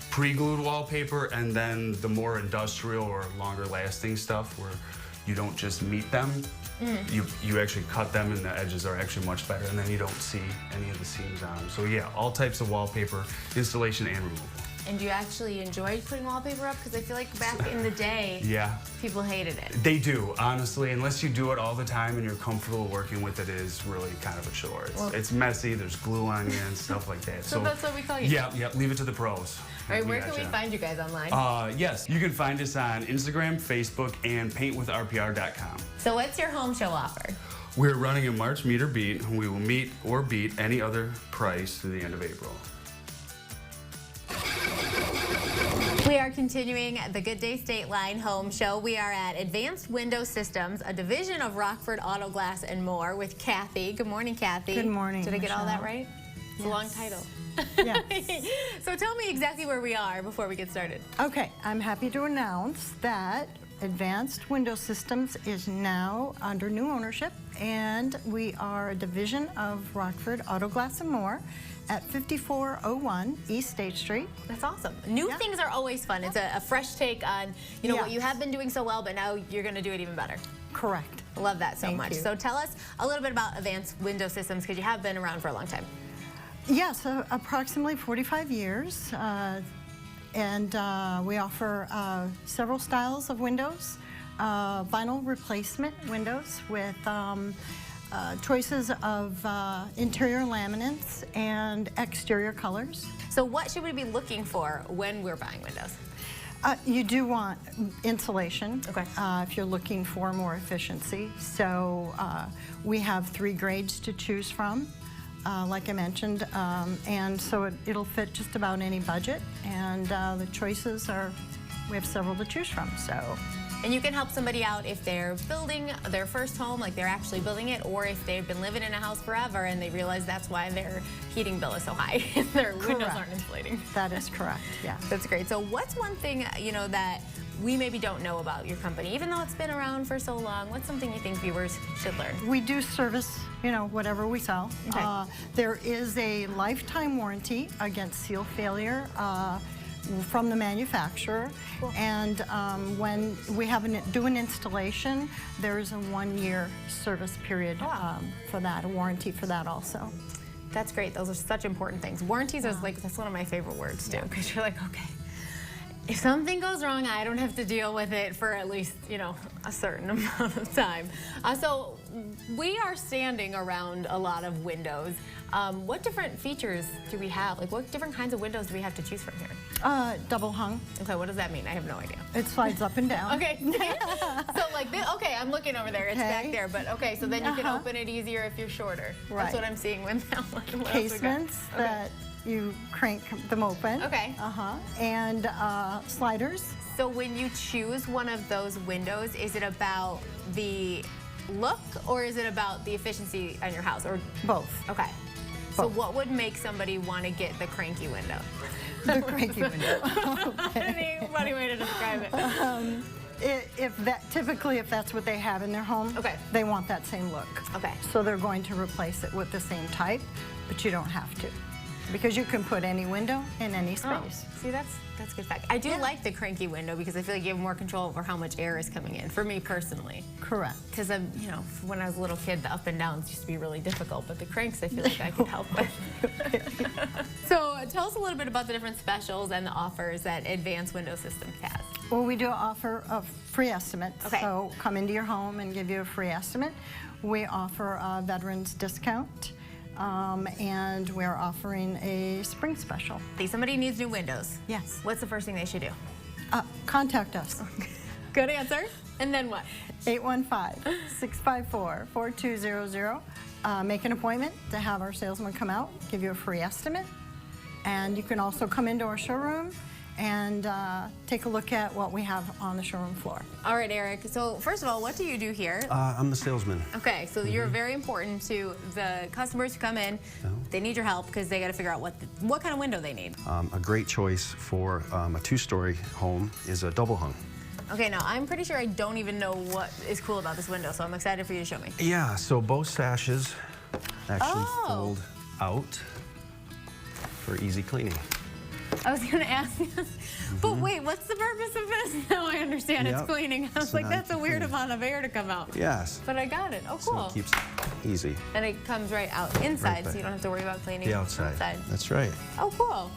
pre-glued wallpaper and then the more industrial or longer lasting stuff where you don't just meet them, you actually cut them and the edges are actually much better and then you don't see any of the seams on them. So yeah, all types of wallpaper, installation and removal. And do you actually enjoy putting wallpaper up? Because I feel like back in the day, Yeah, people hated it. they do, honestly. Unless you do it all the time and you're comfortable working with it, is really kind of a chore. It's messy, there's glue on you and stuff like that. So that's what we call you. Yeah, leave it to the pros. All right, where can gotcha. we find you guys online? Yes, you can find us on Instagram, Facebook, and paintwithrpr.com. So what's your home show offer? We're running a March meet or beat. We will meet or beat any other price through the end of April. We are continuing the Good Day Stateline Home Show. We are at Advanced Window Systems, a division of Rockford Auto Glass and More with Kathy. Good morning, Kathy. Good morning, Did I get all that Michelle. right? It's a long title. Yes. So tell me exactly where we are before we get started. Okay, I'm happy to announce that Advanced Window Systems is now under new ownership, and we are a division of Rockford Auto Glass and More at 5401 East State Street. That's awesome. New things are always fun. It's a fresh take on, you know, what you have been doing so well, but now you're going to do it even better. Correct. Love that so Thank much. you. So tell us a little bit about Advanced Window Systems, because you have been around for a long time. Yes, approximately 45 years. And we offer several styles of windows, vinyl replacement windows with choices of interior laminates and exterior colors. So what should we be looking for when we're buying windows? You do want insulation, Okay. if you're looking for more efficiency. So we have 3 grades to choose from, like I mentioned, and so it'll fit just about any budget. And the choices are, we have several to choose from. So. And you can help somebody out if they're building their first home, like they're actually building it, or if they've been living in a house forever and they realize that's why their heating bill is so high and their windows Correct. aren't insulating. That is correct, yeah. That's great. So what's one thing, you know, that we maybe don't know about your company, even though it's been around for so long? What's something you think viewers should learn? We do service, you know, whatever we sell. Okay. There is a lifetime warranty against seal failure from the manufacturer. Cool. And when we do an installation, there's a 1-year service period for that, a warranty for that also. That's great. Those are such important things. Warranties is like, that's one of my favorite words too, because you're like, okay, if something goes wrong, I don't have to deal with it for at least, you know, a certain amount of time. So we are standing around a lot of windows. What different features do we have? Like, what different kinds of windows do we have to choose from here? Double hung. Okay, what does that mean? I have no idea. It slides up and down. Okay, so like this, okay, I'm looking over there. It's back there, but okay, so then you can open it easier if you're shorter. Right. That's what I'm seeing when what else we got? Casements Okay. that you crank them open. Okay. And sliders. So when you choose one of those windows, is it about the look or is it about the efficiency on your house, or both? Okay. So what would make somebody want to get the cranky window? The cranky window. Any funny way to describe it? Typically, if that's what they have in their home, okay, they want that same look. Okay. So they're going to replace it with the same type, but you don't have to, because you can put any window in any space. See, that's good fact. I do like the cranky window because I feel like you have more control over how much air is coming in. For me personally. Correct. Because you know, when I was a little kid, the up and downs used to be really difficult, but the cranks I feel like I could help with. So tell us a little bit about the different specials and the offers that Advanced Window Systems has. Well, we do offer a free estimate. Okay. So come into your home and give you a free estimate. We offer a veterans discount. And we're offering a spring special. If somebody needs new windows. Yes. What's the first thing they should do? Contact us. Good answer. And then what? 815-654-4200. Make an appointment to have our salesman come out, give you a free estimate. And you can also come into our showroom and take a look at what we have on the showroom floor. All right, Eric. So first of all, what do you do here? I'm the salesman. Okay, so you're very important to the customers who come in. They need your help because they got to figure out what kind of window they need. A great choice for a 2-story home is a double hung. Okay, now I'm pretty sure I don't even know what is cool about this window, so I'm excited for you to show me. Yeah, so both sashes actually fold out for easy cleaning. I was going to ask you, but wait, what's the purpose of this? Now I understand it's cleaning. I was like, that's a weird amount of air to come out. Yes. But I got it. Oh, cool. So it keeps it easy. And it comes right out inside, so you don't have to worry about cleaning the outside. That's right. Oh, cool.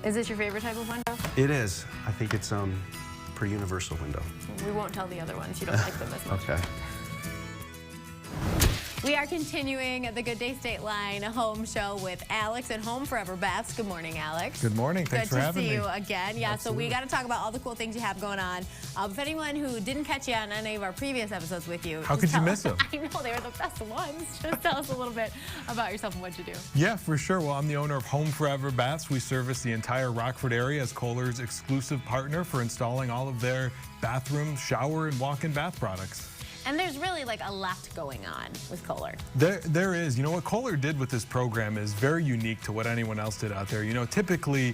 Is this your favorite type of window? It is. I think it's pretty universal window. We won't tell the other ones. You don't like them as much. Okay. We are continuing the Good Day Stateline home show with Alex at Home Forever Baths. Good morning, Alex. Good morning. Thanks for having me. Good to see you again. Yeah, Absolutely. so we got to talk about all the cool things you have going on. If anyone who didn't catch you on any of our previous episodes with you, how could you miss them? I know, they were the best ones. Just tell us a little bit about yourself and what you do. Yeah, for sure. Well, I'm the owner of Home Forever Baths. We service the entire Rockford area as Kohler's exclusive partner for installing all of their bathroom, shower, and walk-in bath products. And there's really like a lot going on with Kohler. There is. You know, what Kohler did with this program is very unique to what anyone else did out there. You know, typically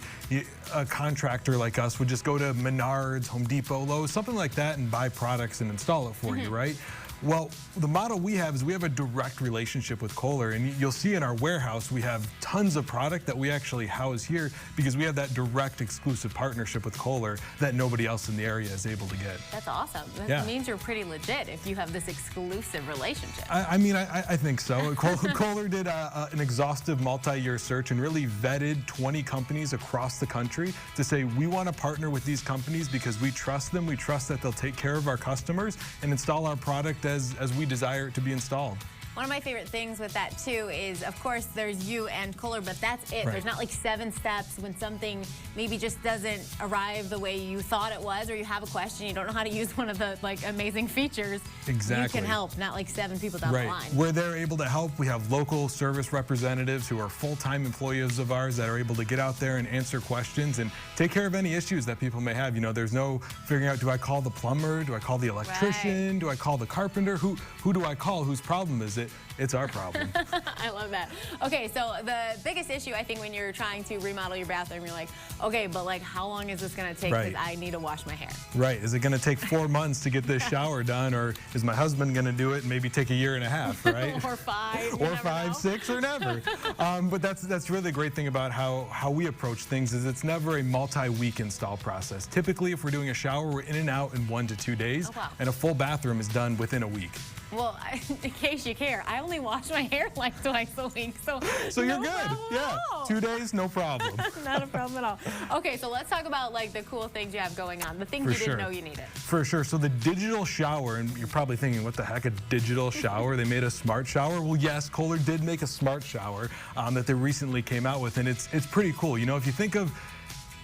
a contractor like us would just go to Menards, Home Depot, Lowe's, something like that and buy products and install it for you, right? Well, the model we have is we have a direct relationship with Kohler, and you'll see in our warehouse we have tons of product that we actually house here because we have that direct exclusive partnership with Kohler that nobody else in the area is able to get. That's awesome. That means you're pretty legit if you have this exclusive relationship. I mean, I think so. Kohler did an exhaustive multi-year search and really vetted 20 companies across the country to say we want to partner with these companies because we trust them, we trust that they'll take care of our customers and install our product as we desire it to be installed. One of my favorite things with that too is, of course, there's you and Kohler, but that's it. Right. There's not like 7 steps when something maybe just doesn't arrive the way you thought it was, or you have a question, you don't know how to use one of the like amazing features. Exactly. You can help, not like 7 people down the line. Where they're able to help, we have local service representatives who are full-time employees of ours that are able to get out there and answer questions and take care of any issues that people may have. You know, there's no figuring out, do I call the plumber? Do I call the electrician? Do I call the carpenter? Who do I call? Whose problem is it? It's our problem. I love that. Okay, so the biggest issue I think when you're trying to remodel your bathroom, you're like, okay, but like how long is this gonna take because I need to wash my hair? Right, is it gonna take 4 months to get this shower done, or is my husband gonna do it and maybe take 1.5 years, right? Or 5. Or 5, 6, or never. But that's really the great thing about how we approach things is it's never a multi-week install process. Typically, if we're doing a shower, we're in and out in 1 to 2 days, and a full bathroom is done within a week. Well, in case you care, I only wash my hair like twice a week, so you're good. Yeah, 2 days, no problem. Not a problem at all. Okay, so let's talk about like the cool things you have going on, the things you didn't know you needed. For sure. So the digital shower, and you're probably thinking, what the heck, a digital shower? They made a smart shower? Well, yes, Kohler did make a smart shower that they recently came out with, and it's pretty cool. You know, if you think of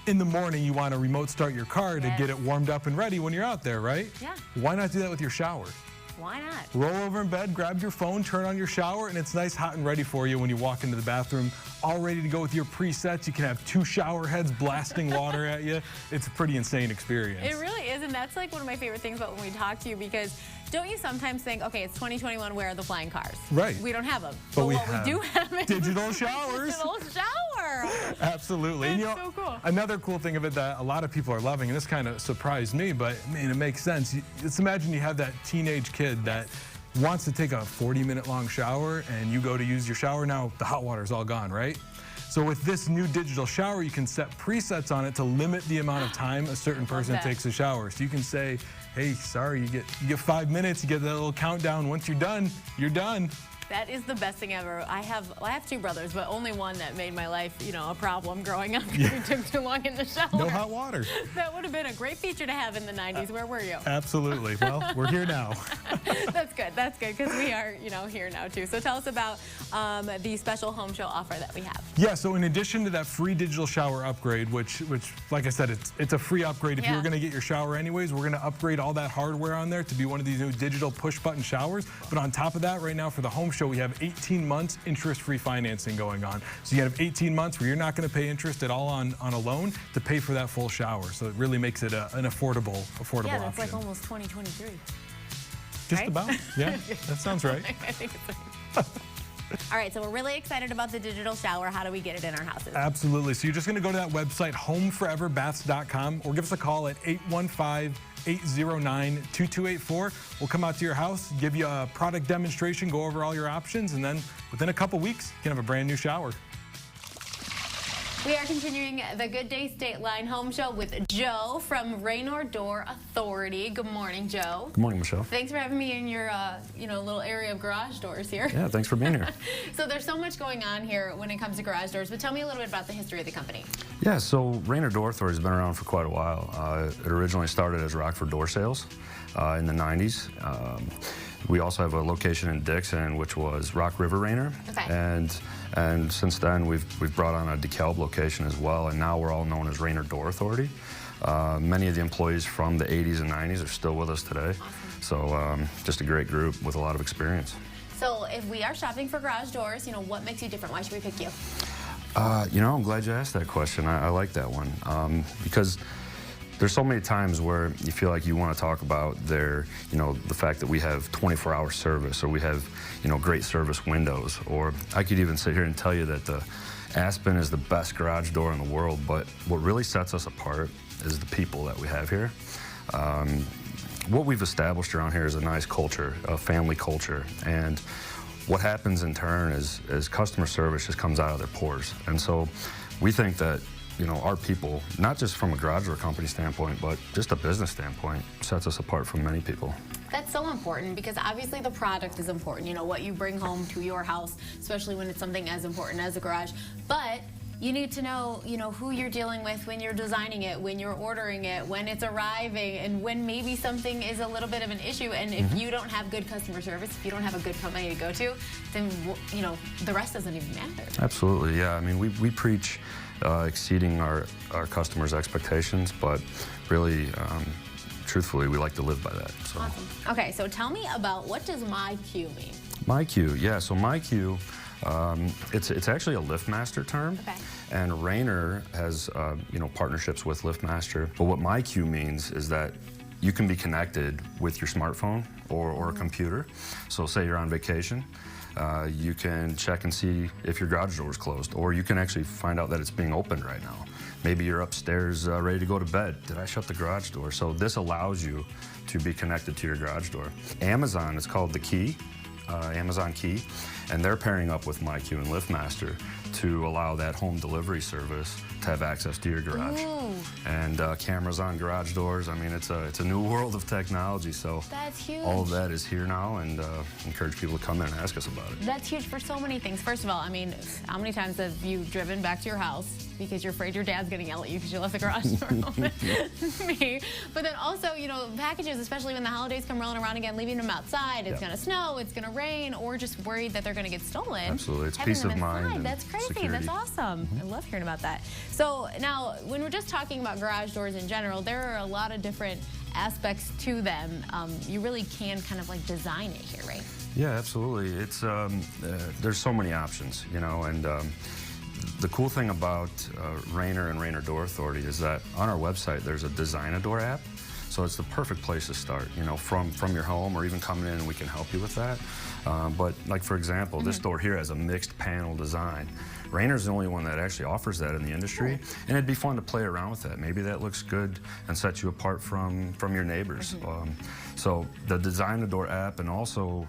in the morning, you want to remote start your car to get it warmed up and ready when you're out there, right? Yeah. Why not do that with your shower? Why not? Roll over in bed, grab your phone, turn on your shower, and it's nice, hot, and ready for you when you walk into the bathroom. All ready to go with your presets. You can have 2 shower heads blasting water at you. It's a pretty insane experience. It really is, and that's like one of my favorite things about when we talk to you, because don't you sometimes think, okay, it's 2021, where are the flying cars? Right. We don't have them. But what we do have is digital showers. Digital showers. girl. Absolutely. And, That's so cool. Another cool thing of it that a lot of people are loving, and this kind of surprised me, but I mean, it makes sense. Just imagine you have that teenage kid that wants to take a 40-minute long shower, and you go to use your shower. Now the hot water's all gone, right? So with this new digital shower, you can set presets on it to limit the amount of time a certain person takes a shower. So you can say, hey, sorry, you get 5 minutes, you get that little countdown. Once you're done, you're done. That is the best thing ever. I have two brothers, but only one that made my life, a problem growing up because he took too long in the shower. No hot water. That would have been a great feature to have in the 90s. Where were you? Absolutely. Well, we're here now. That's good. That's good because we are, here now too. So tell us about the special home show offer that we have. Yeah, so in addition to that free digital shower upgrade, which like I said, it's a free upgrade. If you were going to get your shower anyways, we're going to upgrade all that hardware on there to be one of these new digital push-button showers. But on top of that, right now for the home show, we have 18 months interest-free financing going on. So you have 18 months where you're not going to pay interest at all on a loan to pay for that full shower. So it really makes it an affordable Yeah, that's option. like almost 2023. Just right? about. Yeah, that sounds right. I think it's right. All right, so we're really excited about the digital shower. How do we get it in our houses? Absolutely. So you're just going to go to that website, homeforeverbaths.com, or give us a call at 815-809-2284. We'll come out to your house, give you a product demonstration, go over all your options, and then within a couple weeks, you can have a brand new shower. We are continuing the Good Day Stateline Home Show with Joe from Raynor Door Authority. Good morning, Joe. Good morning, Michelle. Thanks for having me in your, little area of garage doors here. Yeah, thanks for being here. So there's so much going on here when it comes to garage doors, but tell me a little bit about the history of the company. Yeah, so Raynor Door Authority has been around for quite a while. It originally started as Rockford Door Sales in the 90s. We also have a location in Dixon, which was Rock River Raynor. Okay. And since then, we've brought on a DeKalb location as well, and now we're all known as Raynor Door Authority. Many of the employees from the 80s and 90s are still with us today. Awesome. So just a great group with a lot of experience. So if we are shopping for garage doors, what makes you different? Why should we pick you? I'm glad you asked that question. I like that one because there's so many times where you feel like you want to talk about the fact that we have 24-hour service, or we have, great service windows, or I could even sit here and tell you that the Aspen is the best garage door in the world, but what really sets us apart is the people that we have here. What we've established around here is a nice culture, a family culture, and what happens in turn is customer service just comes out of their pores. And so we think that our people, not just from a garage door company standpoint, but just a business standpoint, sets us apart from many people. That's so important because obviously the product is important, what you bring home to your house, especially when it's something as important as a garage. But you need to know, who you're dealing with when you're designing it, when you're ordering it, when it's arriving, and when maybe something is a little bit of an issue. And if you don't have good customer service, if you don't have a good company to go to, then, the rest doesn't even matter. Absolutely, yeah. I mean, we preach exceeding our customers' expectations, but really, truthfully, we like to live by that. So. Awesome. Okay, so tell me about what does MyQ mean? MyQ, yeah. So MyQ, it's actually a LiftMaster term, okay. And Raynor has partnerships with LiftMaster. But what MyQ means is that you can be connected with your smartphone or a computer. So say you're on vacation. You can check and see if your garage door is closed, or you can actually find out that it's being opened right now. Maybe you're upstairs ready to go to bed. Did I shut the garage door? So this allows you to be connected to your garage door. Amazon is called the Key, Amazon Key, and they're pairing up with MyQ and LiftMaster to allow that home delivery service to have access to your garage. Ooh. And cameras on garage doors. I mean, it's a new world of technology. So that's huge. All of that is here now, and encourage people to come in and ask us about it. That's huge for so many things. First of all, I mean, how many times have you driven back to your house because you're afraid your dad's going to yell at you because you left the garage door open? Me. But then also, packages, especially when the holidays come rolling around again, leaving them outside. It's going to snow, it's going to rain, or just worried that they're going to get stolen. Absolutely. It's having peace them of mind. inside, that's crazy. Security. That's awesome. I love hearing about that. So now, when we're just talking about garage doors in general, there are a lot of different aspects to them. You really can kind of like design it here, right? Yeah, absolutely. It's there's so many options, and the cool thing about Raynor and Raynor Door Authority is that on our website there's a Design a Door app. So it's the perfect place to start, you know, from your home, or even coming in and we can help you with that. But like, for example, this door here has a mixed panel design. Rainer's the only one that actually offers that in the industry, and it'd be fun to play around with that. Maybe that looks good and sets you apart from your neighbors. So the Design the Door app, and also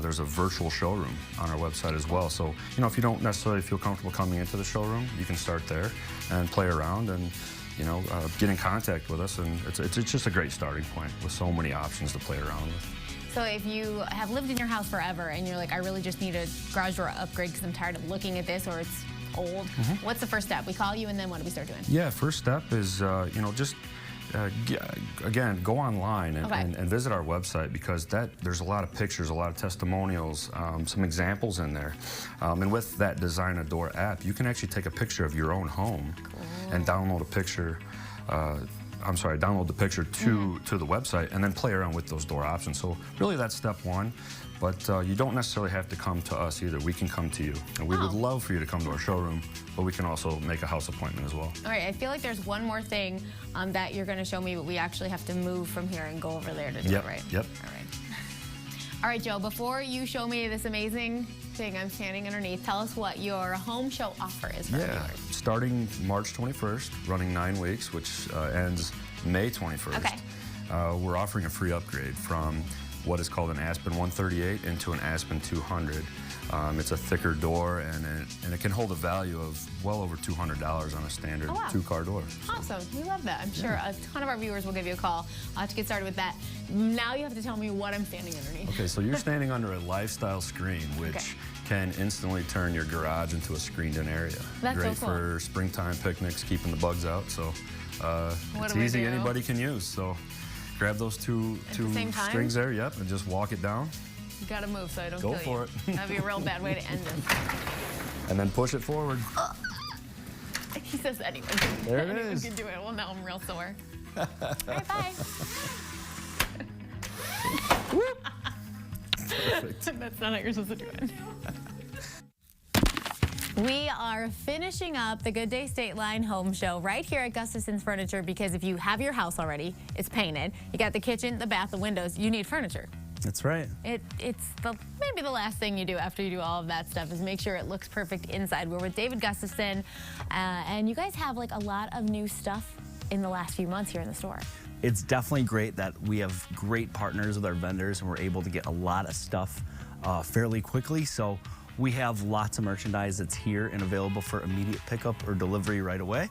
there's a virtual showroom on our website as well. So, you know, if you don't necessarily feel comfortable coming into the showroom, you can start there and play around and, you know, get in contact with us. And it's just a great starting point with so many options to play around with. So if you have lived in your house forever and you're like, I really just need a garage door upgrade because I'm tired of looking at this, or it's old, what's the first step? We call you, and then what do we start doing? Yeah, first step is, you know, just again, go online and visit our website, because there's a lot of pictures, a lot of testimonials, some examples in there. And with that Design a Door app, you can actually take a picture of your own home and download a picture. Download the picture to the website and then play around with those door options. So really that's step one, but you don't necessarily have to come to us either. We can come to you. And we would love for you to come to our showroom, but we can also make a house appointment as well. All right, I feel like there's one more thing that you're gonna show me, but we actually have to move from here and go over there to do it, right? Yep. All right. All right, Joe, before you show me this amazing thing I'm standing underneath, tell us what your home show offer is for our viewers. Starting March 21st, running 9 weeks, which ends May 21st. Okay. We're offering a free upgrade from what is called an Aspen 138 into an Aspen 200. It's a thicker door, and it can hold a value of well over $200 on a standard two-car door. Awesome. We love that. I'm sure a ton of our viewers will give you a call to get started with that. Now you have to tell me what I'm standing underneath. Okay, so you're standing under a lifestyle screen, which can instantly turn your garage into a screened-in area. That's Great so cool. for springtime picnics, keeping the bugs out. So it's easy, anybody can use. So grab those two strings there, and just walk it down. You gotta move so I don't Go kill for you. it. That'd be a real bad way to end this. And then push it forward. He says anyone can do it. Well, now I'm real sore. All right, bye. Perfect. That's not how you're supposed to do it. We are finishing up the Good Day Stateline home show right here at Gustafson's Furniture, because if you have your house already, it's painted, you got the kitchen, the bath, the windows, you need furniture. That's right. It's maybe the last thing you do after you do all of that stuff is make sure it looks perfect inside. We're with David Gustafson, and you guys have like a lot of new stuff in the last few months here in the store. It's definitely great that we have great partners with our vendors, and we're able to get a lot of stuff fairly quickly. So we have lots of merchandise that's here and available for immediate pickup or delivery right away.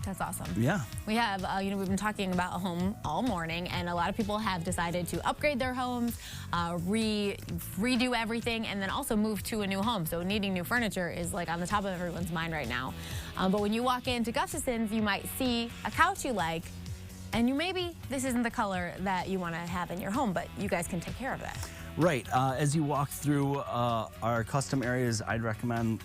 That's awesome. Yeah. We have, we've been talking about a home all morning, and a lot of people have decided to upgrade their homes, redo everything, and then also move to a new home. So needing new furniture is like on the top of everyone's mind right now. But when you walk into Gustafson's, you might see a couch you like, and maybe this isn't the color that you want to have in your home, but you guys can take care of that. Right. As you walk through our custom areas, I'd recommend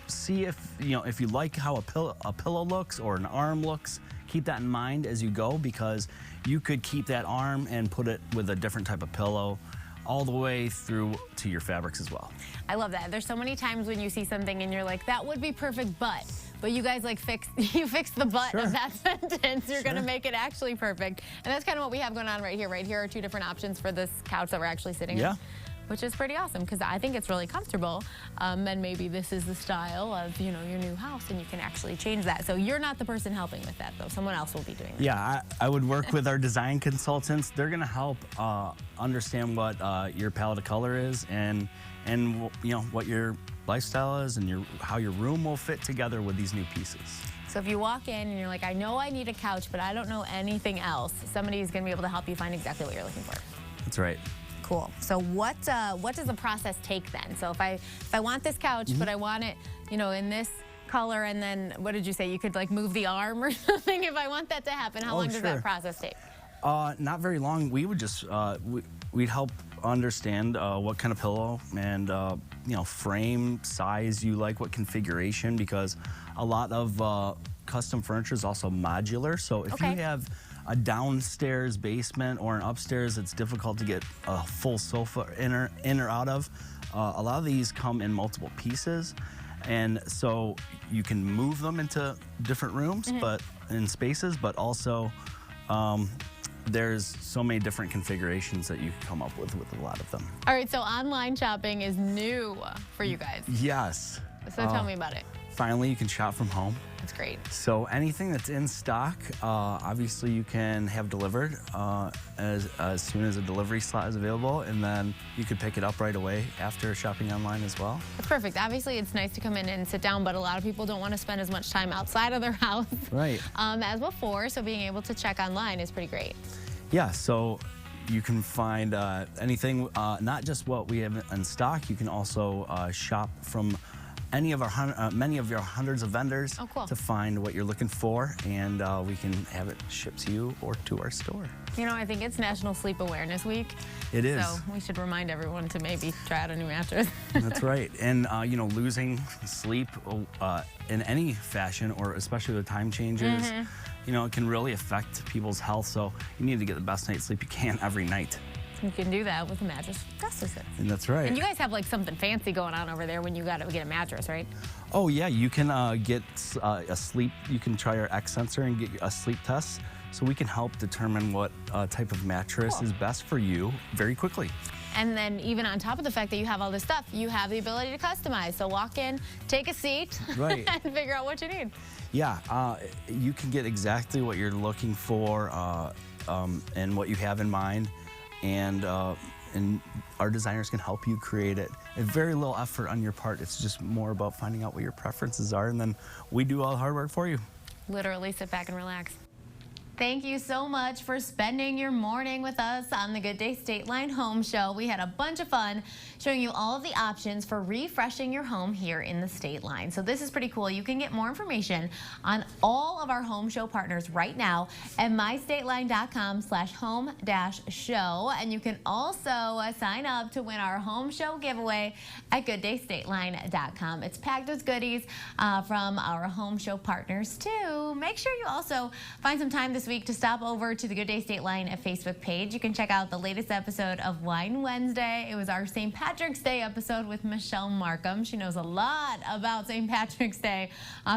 see if you like how a pillow looks or an arm looks. Keep that in mind as you go, because you could keep that arm and put it with a different type of pillow all the way through to your fabrics as well. I love that. There's so many times when you see something and you're like, that would be perfect, but you guys like fix the butt of that sentence. You're gonna make it actually perfect. And that's kind of what we have going on right here. Right here are two different options for this couch that we're actually sitting in, which is pretty awesome, because I think it's really comfortable. And maybe this is the style of your new house, and you can actually change that. So you're not the person helping with that, though. Someone else will be doing that. Yeah, I would work with our design consultants. They're gonna help understand what your palette of color is, and what your lifestyle is, and how your room will fit together with these new pieces. So if you walk in and you're like, I know I need a couch, but I don't know anything else, somebody's gonna be able to help you find exactly what you're looking for. That's right. Cool. So what does the process take then? So if I want this couch, but I want it, in this color, and then what did you say? You could like move the arm or something. If I want that to happen, how long does that process take? Not very long. We would just we'd help understand what kind of pillow and frame size you like, what configuration, because a lot of custom furniture is also modular. So if you have a downstairs basement or an upstairs it's difficult to get a full sofa in or out of, a lot of these come in multiple pieces, and so you can move them into different rooms, but in spaces, but also there's so many different configurations that you can come up with a lot of them. All right, so online shopping is new for you guys. Yes. So tell me about it. Finally, you can shop from home. That's great. So anything that's in stock, obviously you can have delivered as soon as a delivery slot is available, and then you could pick it up right away after shopping online as well. That's perfect. Obviously, it's nice to come in and sit down, but a lot of people don't want to spend as much time outside of their house Right. As before, so being able to check online is pretty great. Yeah, so you can find anything, not just what we have in stock, you can also shop from many of your hundreds of vendors to find what you're looking for, and we can have it shipped to you or to our store. You know, I think it's National Sleep Awareness Week. It is. So we should remind everyone to maybe try out a new mattress. That's right. And, you know, losing sleep in any fashion, or especially with time changes, you know, it can really affect people's health. So you need to get the best night's sleep you can every night. You can do that with a mattress. And that's right. And you guys have like something fancy going on over there when you got to get a mattress, right? Oh yeah, you can get a sleep. You can try our X sensor and get a sleep test, so we can help determine what type of mattress is best for you very quickly. And then even on top of the fact that you have all this stuff, you have the ability to customize. So walk in, take a seat, Right. and figure out what you need. Yeah, you can get exactly what you're looking for and what you have in mind, and our designers can help you create it. At very little effort on your part. It's just more about finding out what your preferences are, and then we do all the hard work for you. Literally sit back and relax. Thank you so much for spending your morning with us on the Good Day Stateline Home Show. We had a bunch of fun showing you all of the options for refreshing your home here in the Stateline. So this is pretty cool. You can get more information on all of our home show partners right now at mystateline.com/home-show. And you can also sign up to win our home show giveaway at gooddaystateline.com. It's packed with goodies from our home show partners too. Make sure you also find some time this week to stop over to the Good Day Stateline Facebook page. You can check out the latest episode of Wine Wednesday. It was our St. Patrick's Day episode with Michelle Markham. She knows a lot about St. Patrick's Day,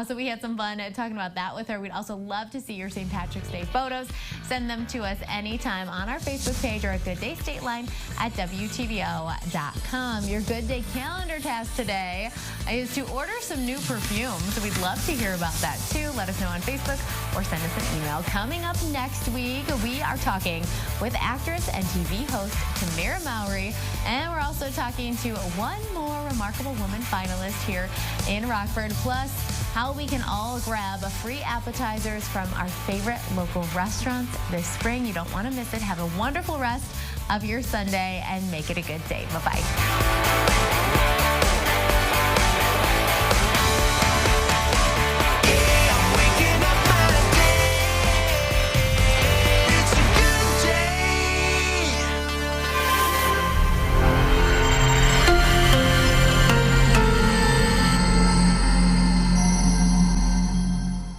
so we had some fun talking about that with her. We'd also love to see your St. Patrick's Day photos. Send them to us anytime on our Facebook page or at Good Day Stateline at WTVO.com. Your Good Day calendar task today is to order some new perfume, so we'd love to hear about that too. Let us know on Facebook or send us an email. Coming up next week, we are talking with actress and TV host Tamira Mowry, and we're also talking to one more remarkable woman finalist here in Rockford, plus how we can all grab free appetizers from our favorite local restaurants this spring. You don't want to miss it. Have a wonderful rest of your Sunday and make it a good day. Bye-bye.